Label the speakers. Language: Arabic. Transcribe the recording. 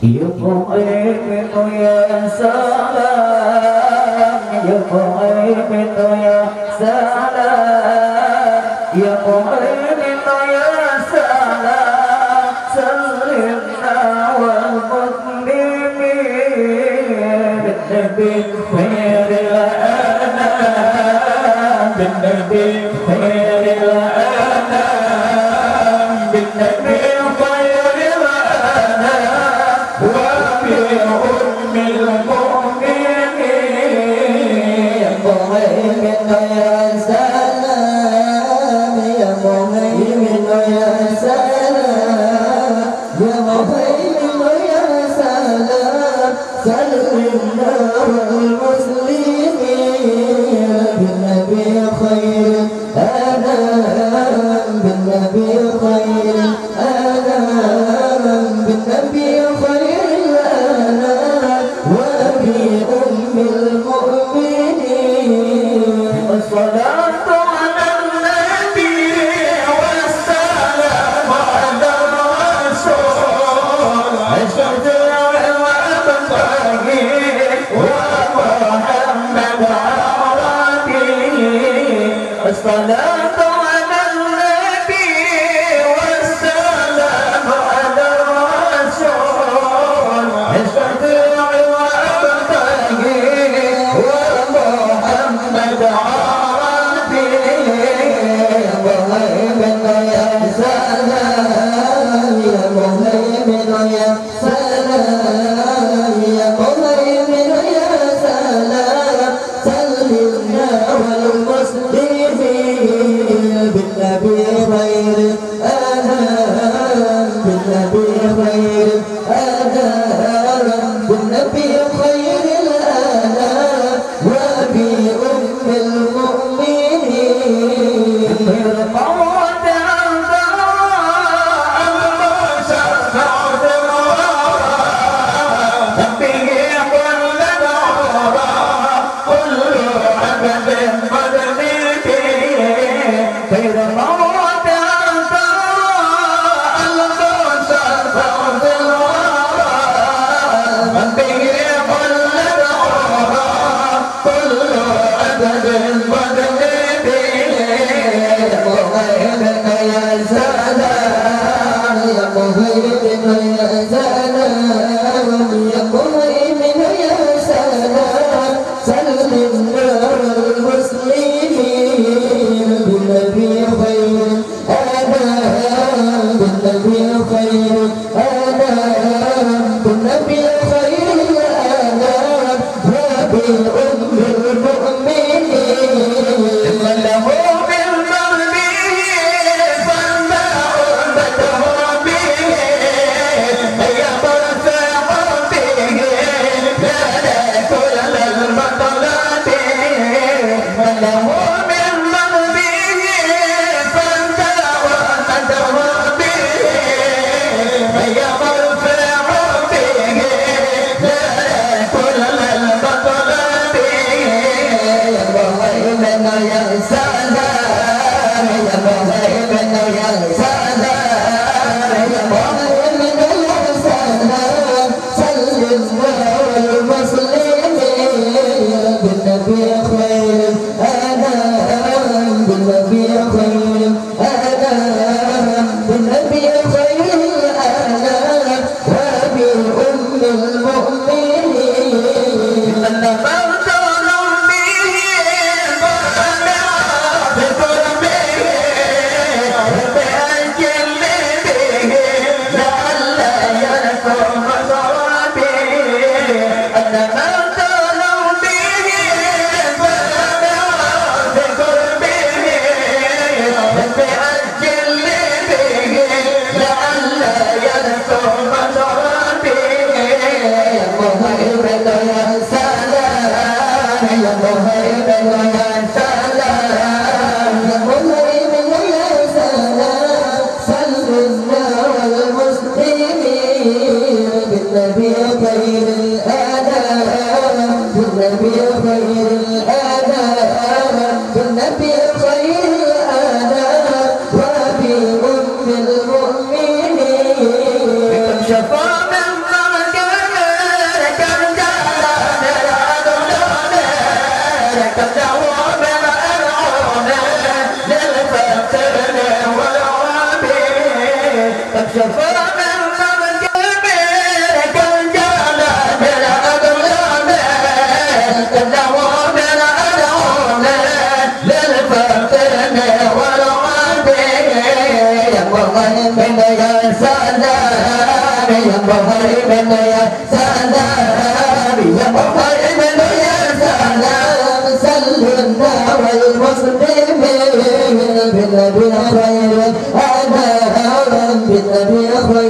Speaker 1: يطعم يا سلام يطعم يا سلام يطعم يا سلام سلمنا والمسلمين بالنبي خير الأنام بالنبي خير الأنام بالنبي خير الأنام وبأم المؤمنين مهيمن يا سلام يا مهيمن يا سلام يا مهيمن يا سلام سلمنا والمسلمين بالنبي خير الأنام بالنبي خير الأنام بالنبي خير الأنام وبأم المؤمنين الصلاة على النبي والسلام على الرسول الشفيع والباقي ومحمد عربي الصلاة على النبي والسلام على الرسول الشفيع والباقي ومحمد عربي مهيمن يا سلام يا مهيمن يا سلام يا مهيمن يا سلام سلمنا والمسلمين بالنبي خير الأنام بالنبي خير الأنام بالنبي خير الأنام وبأم المؤمنين الموت خير الموت أنت المبشر فوز الورى من به كل دعوة كل عدد مدني مهيمن يا سلام يا مهيمن يا سلام يا مهيمن يا سلام سلمنا المسلمين بالنبي خير الأنام بالنبي خير الأنام بالنبي خير الأنام وبأم المؤمنين من له بالقلب فالماء بده به يبرفع به لا كل المطلات من له يا سلام يا مهيمن يا سلام يا مهيمن يا سلام سلمنا والمسلمين بالنبي خير الأنام بالنبي خير الأنام بالنبي خير الأنام وبأم المؤمنين لعل من يا سلام يا مهيمن يا سلام يا مهيمن يا سلام سلمنا والمسلمين بالنبي خير الأنام بالنبي خير